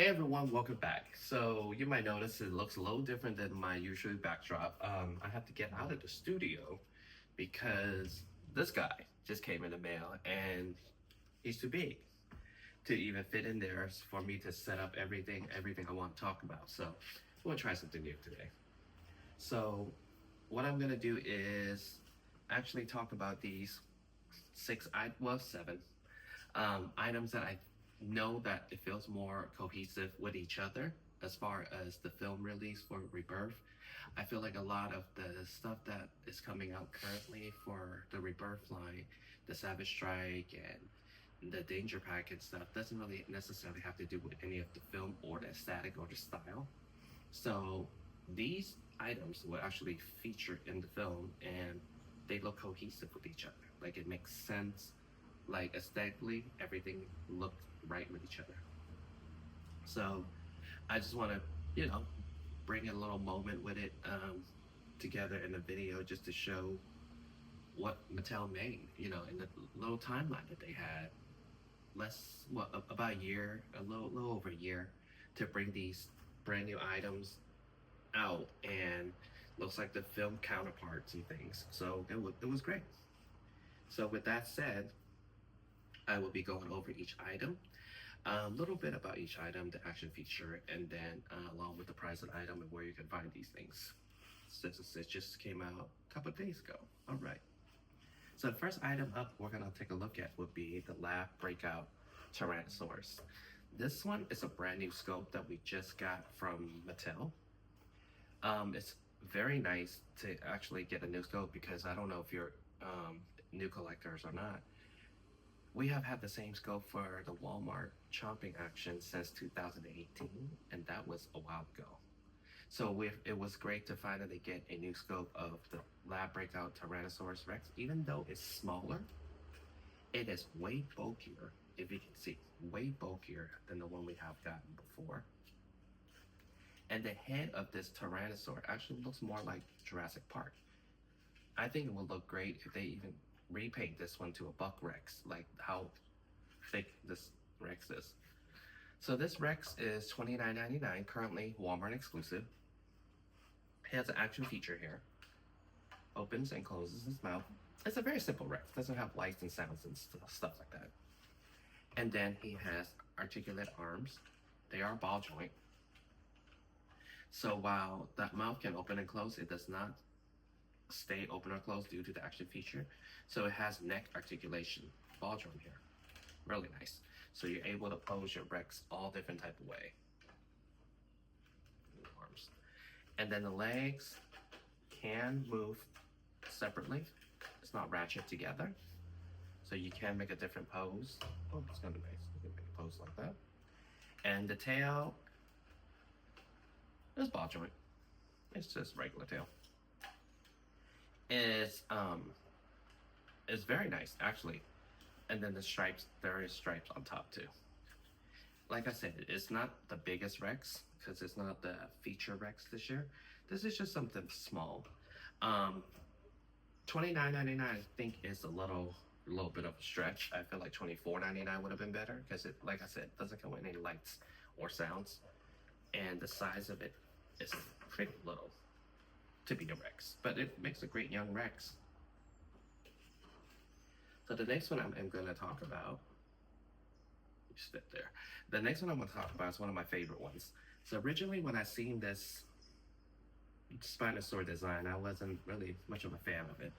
Hey everyone, welcome back. So you might notice it looks a little different than my usual backdrop. I have to get out of the studio because this guy just came in the mail and he's too big to even fit in there for me to set up everything I want to talk about. So we'll try something new today. So what I'm gonna do is actually talk about these seven items that I know that it feels more cohesive with each other as far as the film release for Rebirth. I feel like a lot of the stuff that is coming out currently for the Rebirth line, the Savage Strike and the Danger Pack and stuff, doesn't really necessarily have to do with any of the film or the aesthetic or the style. So these items will actually feature in the film and they look cohesive with each other. Like it makes sense, like aesthetically, everything looked right with each other. So I just want to, bring a little moment with it together in the video just to show what Mattel made, in the little timeline that they had. About a year, a little over a year to bring these brand new items out, and looks like the film counterparts and things. So it was great. So with that said, I will be going over each item, a little bit about each item, the action feature, and then along with the price of the item and where you can find these things, since it just came out a couple of days ago. All right. So the first item up we're gonna take a look at would be the Lab Breakout Tyrannosaurus. This one is a brand new scope that we just got from Mattel. It's very nice to actually get a new scope because I don't know if you're new collectors or not. We have had the same scope for the Walmart chomping action since 2018, and that was a while ago. So it was great to finally get a new scope of the Lab Breakout Tyrannosaurus Rex. Even though it's smaller, it is way bulkier, if you can see, way bulkier than the one we have gotten before. And the head of this Tyrannosaur actually looks more like Jurassic Park. I think it would look great if they even repaint this one to a buck Rex, like how thick this Rex is. So this Rex is $29.99, currently Walmart exclusive. It has an action feature here. Opens and closes his mouth. It's a very simple Rex. Doesn't have lights and sounds and stuff like that. And then he has articulate arms. They are ball joint. So while that mouth can open and close, it does not stay open or closed due to the action feature. So it has neck articulation, ball joint here. Really nice. So you're able to pose your Rex all different type of way. Arms. And then the legs can move separately. It's not ratchet together. So you can make a different pose. Oh, it's gonna be nice. You can make a pose like that. And the tail is ball joint. It's just regular tail. It's very nice actually. And then the stripes, there is stripes on top too. Like I said, it's not the biggest Rex because it's not the feature Rex this year. This is just something small. $29.99 I think is a little bit of a stretch. I feel like $24.99 would have been better because it, like I said, doesn't come with any lights or sounds, and the size of it is pretty little to be a Rex, but it makes a great young Rex. So the next one I'm going to talk about, just fit there. The next one I'm going to talk about is one of my favorite ones. So originally when I seen this Spinosaurus design, I wasn't really much of a fan of it.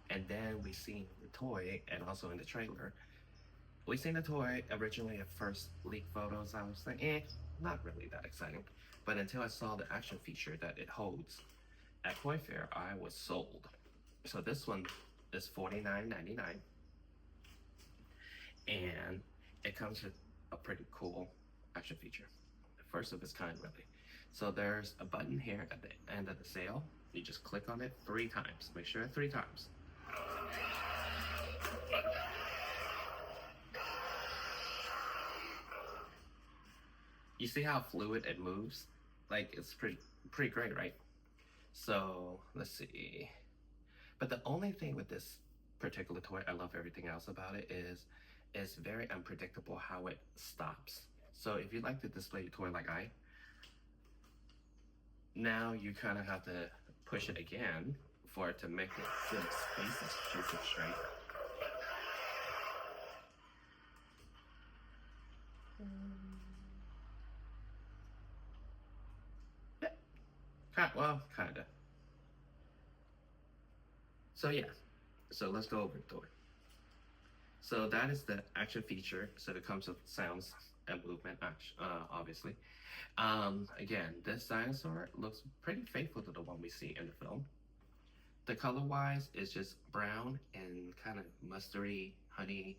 And then we seen the toy, and also in the trailer, we seen the toy originally at first leaked photos. I was like, not really that exciting. But until I saw the action feature that it holds at Toy Fair, I was sold. So this one is $49.99. And it comes with a pretty cool action feature. First of its kind, really. So there's a button here at the end of the sail. You just click on it 3 times. Make sure 3 times. You see how fluid it moves? Like, it's pretty great, right? So let's see. But the only thing with this particular toy, I love everything else about it, is it's very unpredictable how it stops. So if you like to display your toy like now you kind of have to push it again for it to make it good space to keep it straight. Yeah. Well, kinda. So yeah, so let's go over the toy. So that is the action feature. So it comes with sounds and movement, obviously. Again, this dinosaur looks pretty faithful to the one we see in the film. The color-wise is just brown and kind of mustardy, honey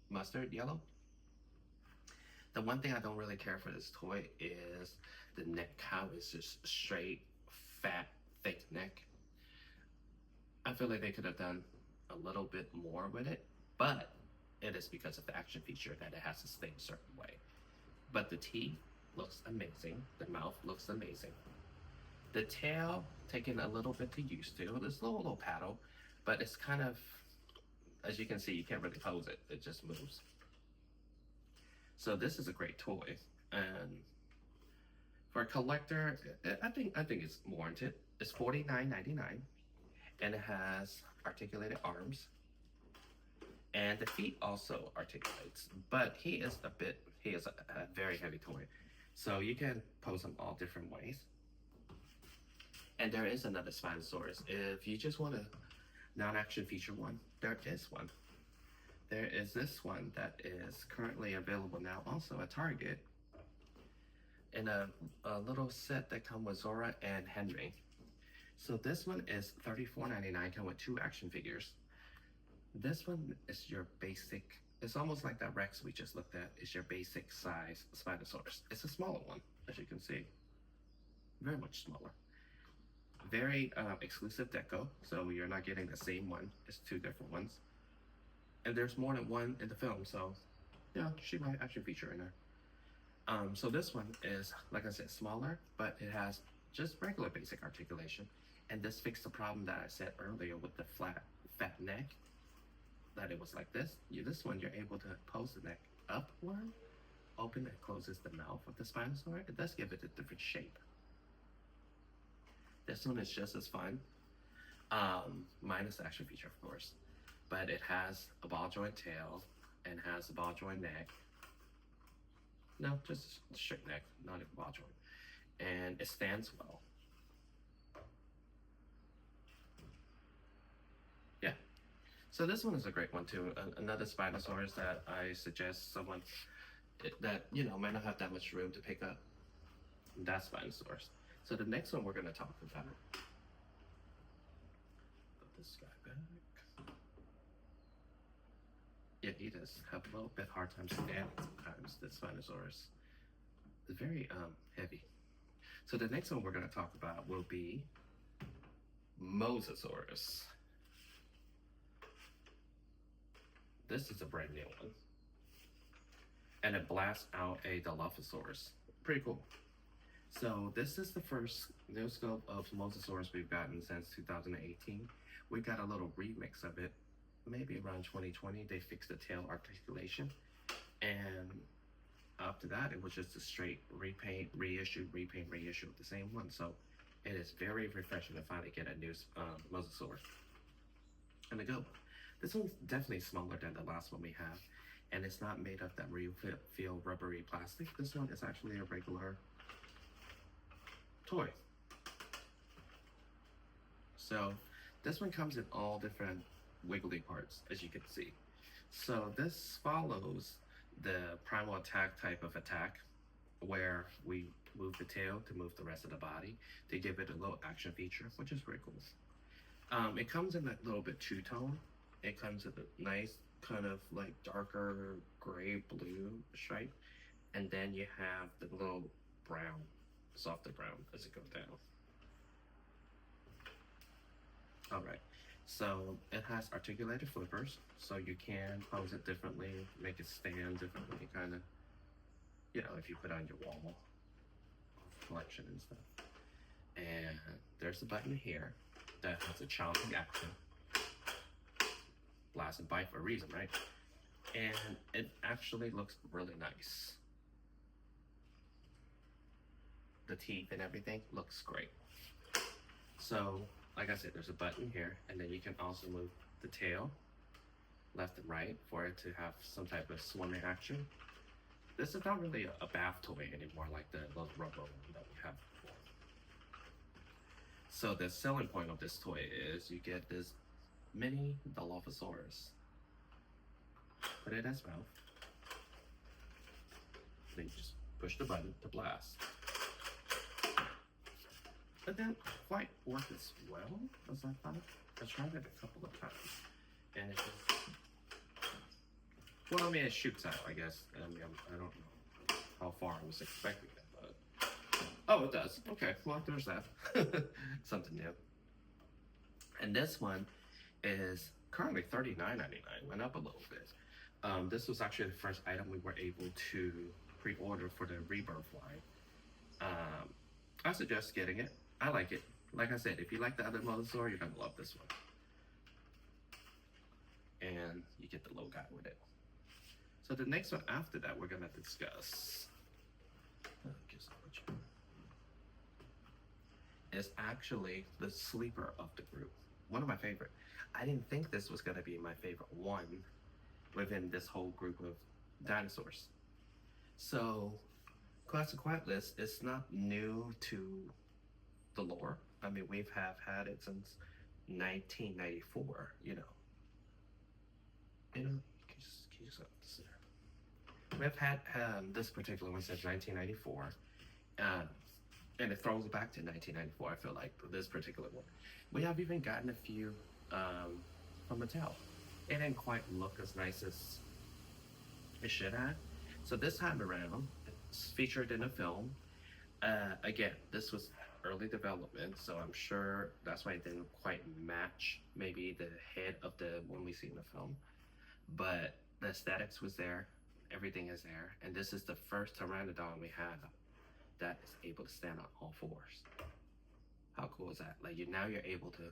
mustard yellow. The one thing I don't really care for this toy is the neck. How it's just straight, fat, thick neck. I feel like they could have done a little bit more with it, but it is because of the action feature that it has to stay a certain way. But the teeth looks amazing. The mouth looks amazing. The tail, taking a little bit to used to. There's a little paddle, but it's kind of, as you can see, you can't really pose it. It just moves. So this is a great toy, and for a collector, I think it's warranted. It's $49.99, and it has articulated arms, and the feet also articulates. But he is a very heavy toy, so you can pose him all different ways. And there is another Spinosaurus. If you just want a non-action feature one, there is one. There is this one that is currently available now, also at Target, in a little set that comes with Zora and Henry. So this one is $34.99, come with 2 action figures. This one is your basic, it's almost like that Rex we just looked at. It's your basic size Spinosaurus. It's a smaller one, as you can see. Very much smaller. Very exclusive deco, so you're not getting the same one. It's 2 different ones. And there's more than one in the film, so yeah, she might action feature in there. So this one is, like I said, smaller, but it has just regular basic articulation. And this fixed the problem that I said earlier with the flat, fat neck, that it was like this. This one, you're able to pose the neck upward, open and closes the mouth of the Spinosaurus. It does give it a different shape. This one is just as fun, minus the action feature, of course. But it has a ball joint tail and has a ball joint neck. No, just a straight neck, not a ball joint. And it stands well. Yeah. So this one is a great one too. Another Spinosaurus that I suggest someone that, might not have that much room to pick up. That's Spinosaurus. So the next one we're going to talk about. Put this guy back. Yeah, he does have a little bit hard time standing sometimes, the Spinosaurus. It's very heavy. So the next one we're going to talk about will be Mosasaurus. This is a brand new one. And it blasts out a Dilophosaurus. Pretty cool. So this is the first new scope of Mosasaurus we've gotten since 2018. We got a little remix of it. Maybe around 2020, they fixed the tail articulation, and after that, it was just a straight repaint, reissue of the same one. So it is very refreshing to finally get a new Mosasaurus. And to go, this one's definitely smaller than the last one we have, and it's not made of that real feel rubbery plastic. This one is actually a regular toy. So this one comes in all different wiggly parts, as you can see. So this follows the primal attack type of attack, where we move the tail to move the rest of the body to give it a little action feature, which is pretty cool. It comes in a little bit two-tone. It comes with a nice kind of like darker gray blue stripe, and then you have the little brown, softer brown as it goes down. All right. So it has articulated flippers, so you can pose it differently, make it stand differently, kind of, if you put on your wall collection and stuff. And there's a button here that has a challenging action. Blast and bite for a reason, right? And it actually looks really nice. the teeth and everything looks great. So, like I said, there's a button here, and then you can also move the tail left and right for it to have some type of swimming action. This is not really a bath toy anymore like the rubber one that we have before. So the selling point of this toy is you get this mini Dilophosaurus. Put it in its mouth. Then you just push the button to blast. It didn't quite work as well as I thought. I tried it a couple of times, and it just, well, I mean, it shoots out, I guess. I mean, I don't know how far I was expecting it, but oh, it does. Okay, well, there's that. Something new. And this one is currently $39.99. Went up a little bit. This was actually the first item we were able to pre-order for the Rebirth line. I suggest getting it. I like it. Like I said, if you like the other Mosasaurus, you're gonna love this one. And you get the little guy with it. So the next one after that we're gonna discuss is actually the sleeper of the group. One of my favorite. I didn't think this was gonna be my favorite one within this whole group of dinosaurs. So Quetzalcoatlus is not new to the lore. I mean, we've had it since 1994, you know. We've had this particular one since 1994, and it throws it back to 1994, I feel like, for this particular one. We have even gotten a few from Mattel. It didn't quite look as nice as it should have. So this time around, it's featured in a film. Again, this was early development, so I'm sure that's why it didn't quite match maybe the head of the one we see in the film. But the aesthetics was there, everything is there, and this is the first Pteranodon we have that is able to stand on all fours. How cool is that? Like, now you're able to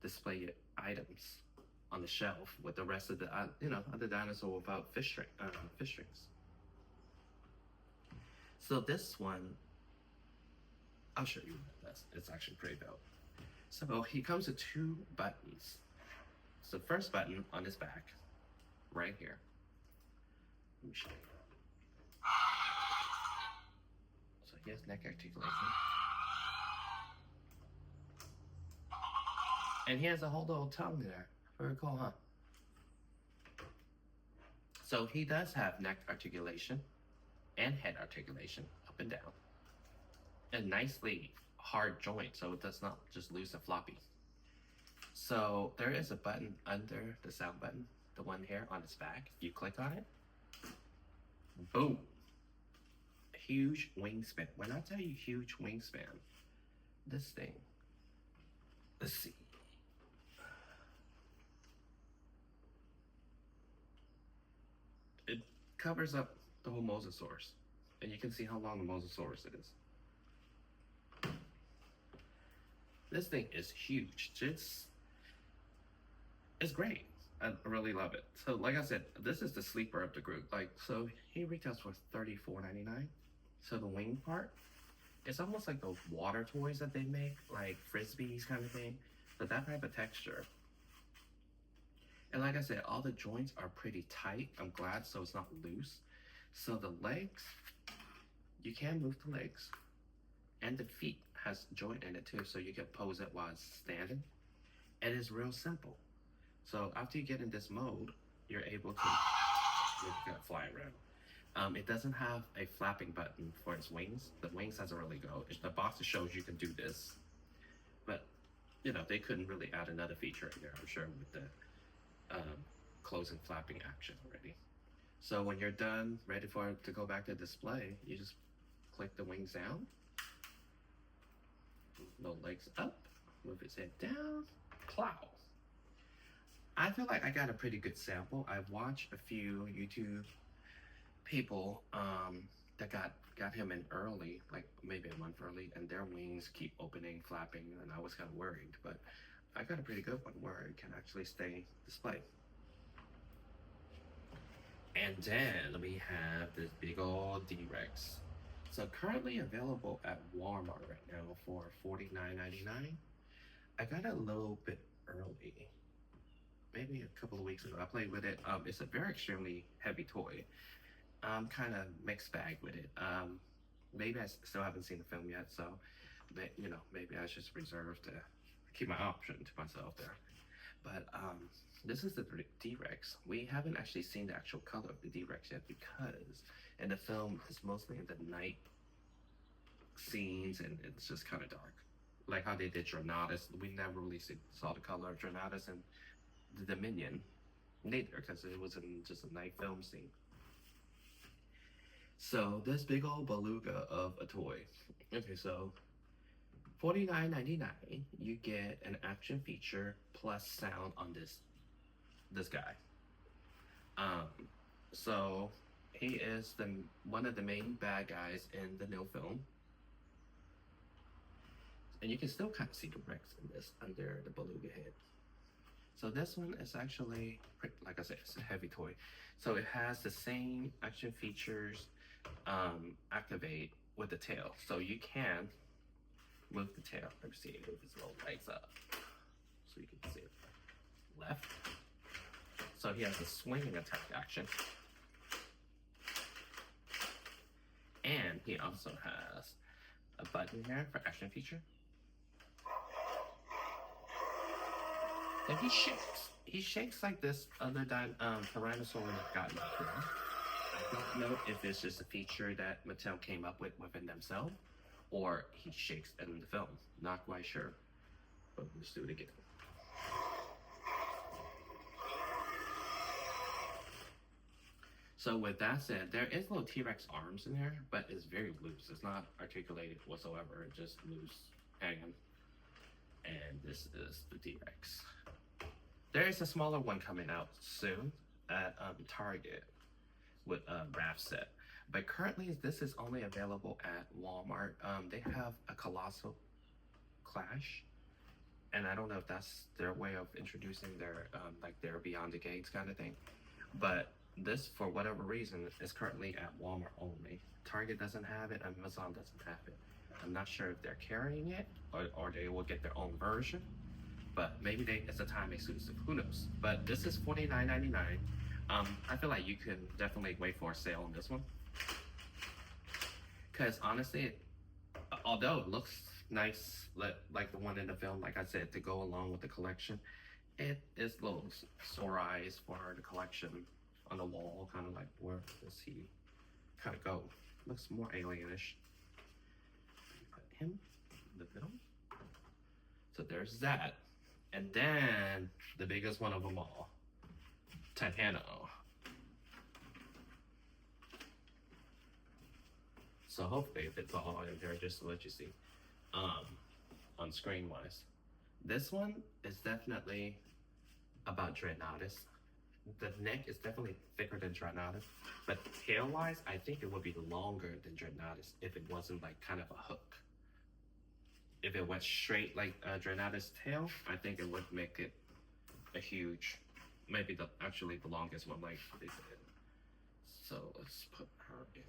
display your items on the shelf with the rest of the other dinosaur without fish strings. So this one, I'll show you what this. It's actually pretty dope. So he comes with two buttons. So first button on his back, right here. Let me show you. So he has neck articulation. And he has a whole little tongue there. Very cool, huh? So he does have neck articulation and head articulation up and down. A nicely hard joint, so it does not just loose and floppy. So there is a button under the sound button, the one here on its back. You click on it, boom. Huge wingspan. When I tell you huge wingspan, this thing, let's see. It covers up the whole Mosasaurus, and you can see how long the Mosasaurus is. This thing is huge. It's great. I really love it. So like I said, this is the sleeper of the group. Like, so he retails for $34.99. So the wing part, it's almost like those water toys that they make, like frisbees kind of thing, but that type of texture. And like I said, all the joints are pretty tight. I'm glad, so it's not loose. So the legs, you can move the legs, and the feet has joint in it too, so you can pose it while it's standing. And it's real simple. So after you get in this mode, you're able to fly around. It doesn't have a flapping button for its wings. The wings doesn't really go. The box shows you can do this, but you know, they couldn't really add another feature in there, I'm sure, with the closing flapping action already. So when you're done, ready for it to go back to display, you just click the wings down, the legs up, move its head down, plow. I feel like I got a pretty good sample. I've watched a few YouTube people that got him in early, like maybe a month early, and their wings keep opening, flapping, and I was kind of worried, but I got a pretty good one where it can actually stay displayed. And then we have this big old DRex. So currently available at Walmart right now for $49.99. I got it a little bit early, maybe a couple of weeks ago. I played with it. It's a very extremely heavy toy. I'm kind of mixed bag with it. Maybe I still haven't seen the film yet, so maybe I should reserve to keep my option to myself there. But this is the DRex. We haven't actually seen the actual color of the DRex yet because in the film it's mostly in the night scenes and it's just kind of dark. Like how they did Jornatus, we never really saw the color of Jornatus and the Dominion neither because it was in just a night film scene. So this big old beluga of a toy. Okay, so $49.99, you get an action feature plus sound on this guy. So he is one of the main bad guys in the new film, and you can still kind of see the Rex in this under the beluga head. So this one is actually, like I said, it's a heavy toy. So it has the same action features activate with the tail. So you can move the tail. Let me see, move his little legs up so you can see it. Left. So he has a swinging attack action. And he also has a button here for action feature. And he shakes. He shakes like this other Tyrannosaurus have gotten before. I don't know if it's just a feature that Mattel came up with within themselves, or he shakes in the film. Not quite sure. But let's do it again. So with that said, there is little T-Rex arms in there, but it's very loose. It's not articulated whatsoever. It's just loose hanging. And this is the T-Rex. There is a smaller one coming out soon at Target with a wrap set. But currently, this is only available at Walmart. They have a Colossal Clash. And I don't know if that's their way of introducing their, their Beyond the Gates kind of thing. But this, for whatever reason, is currently at Walmart only. Target doesn't have it, Amazon doesn't have it. I'm not sure if they're carrying it or they will get their own version. But maybe it's a time exclusive, who knows? But this is $49.99. I feel like you can definitely wait for a sale on this one. Because honestly, although it looks nice, like the one in the film, like I said, to go along with the collection, it is a little sore eyes for the collection on the wall, kind of like where does he kind of go? Looks more alienish. Put him in the middle. So there's that. And then the biggest one of them all, Titano. So hopefully if it's all in there, just to let you see, on screen wise. This one is definitely about Dreadnoughtus. The neck is definitely thicker than Dreadnoughtus, but tail wise, I think it would be longer than Dreadnoughtus if it wasn't like kind of a hook. If it went straight like Dreadnoughtus' tail, I think it would make it a huge, maybe actually the longest one, like they said. So let's put her in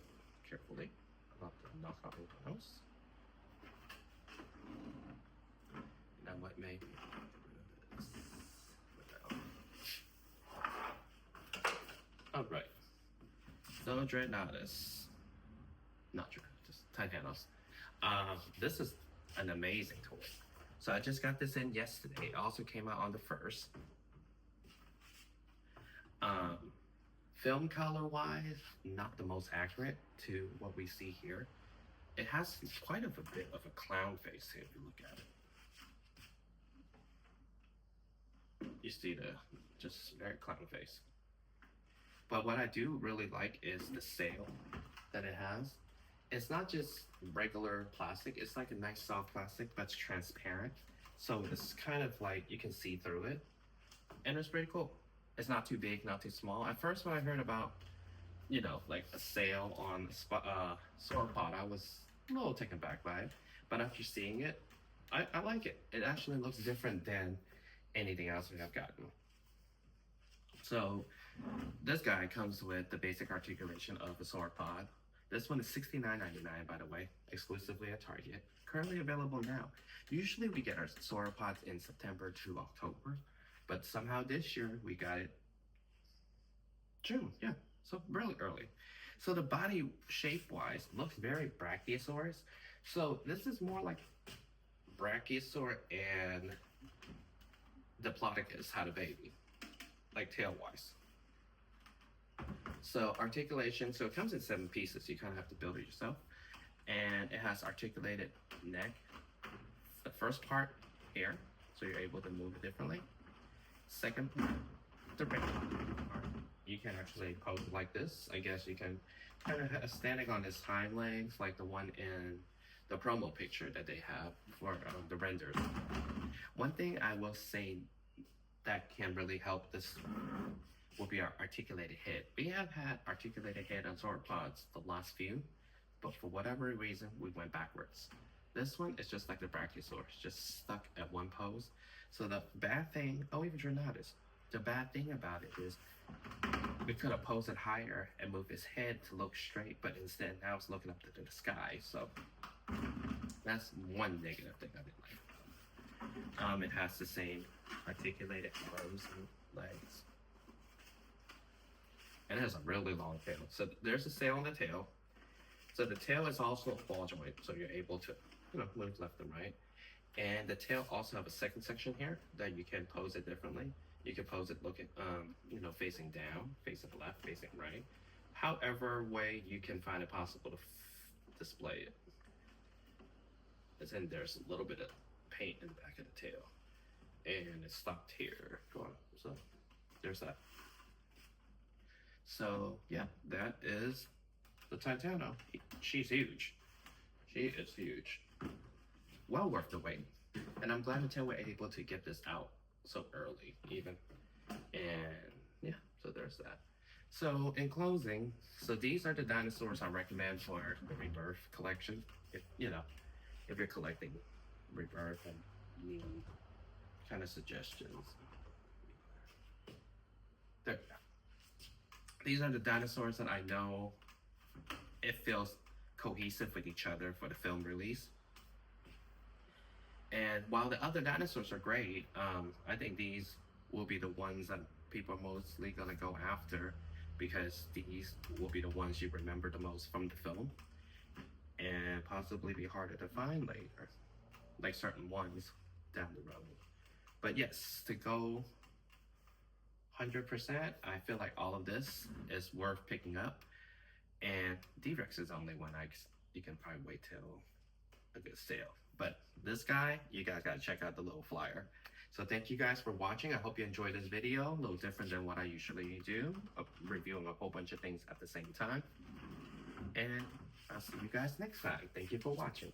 carefully. Not to knock out her nose. Now what maybe? All right. So Dreadnoughtus, not Dreadnoughtus, Titanos. This is an amazing toy. So I just got this in yesterday. It also came out on the 1st. Film color wise, not the most accurate to what we see here. It has quite a bit of a clown face here if you look at it. You see the just very clown face. But what I do really like is the sail that it has. It's not just regular plastic, it's like a nice soft plastic, but it's transparent. So it's kind of like you can see through it. And it's pretty cool. It's not too big, not too small. At first when I heard about, like a sail on sauropod, I was a little taken back by it. But after seeing it, I like it. It actually looks different than anything else we have gotten. So this guy comes with the basic articulation of a sauropod. This one is $69.99, by the way, exclusively at Target. Currently available now. Usually we get our sauropods in September to October, but somehow this year we got it June, yeah, so really early. So the body shape-wise looks very Brachiosaurus. So this is more like Brachiosaur and Diplodocus had a baby, like tail-wise. So articulation, so it comes in 7 pieces. You kind of have to build it yourself. And it has articulated neck. The first part here, so you're able to move it differently. Second part, the regular part. You can actually pose it like this. I guess you can kind of standing on his hind legs, like the one in the promo picture that they have for the renders. One thing I will say that can really help this will be our articulated head. We have had articulated head on sauropods the last few, but for whatever reason, we went backwards. This one is just like the Brachiosaurus, just stuck at one pose. So the bad thing, oh, even Titanosaurus, the bad thing about it is we could have posed it higher and moved his head to look straight, but instead now it's looking up to the sky. So that's one negative thing I didn't like. It has the same articulated arms and legs. And it has a really long tail. So there's a sail on the tail. So the tail is also a ball joint, so you're able to, move left and right. And the tail also have a second section here that you can pose it differently. You can pose it looking, facing down, facing left, facing right. However way you can find it possible to display it. And then there's a little bit of paint in the back of the tail. And it's stopped here. Go on. So there's that. So yeah, that is the Titano. She's huge. She is huge. Well worth the wait. And I'm glad until we're able to get this out so early even. And yeah, so there's that. So in closing, so these are the dinosaurs I recommend for the Rebirth collection. If you're collecting Rebirth and need kind of suggestions. There we go. These are the dinosaurs that I know it feels cohesive with each other for the film release. And while the other dinosaurs are great, I think these will be the ones that people are mostly gonna go after because these will be the ones you remember the most from the film and possibly be harder to find later, like certain ones down the road. But yes, to go 100%, I feel like all of this is worth picking up. And DRex is the only one you can probably wait till a good sale. But this guy, you guys gotta check out the little flyer. So thank you guys for watching. I hope you enjoyed this video. A little different than what I usually do, reviewing a whole bunch of things at the same time. And I'll see you guys next time. Thank you for watching.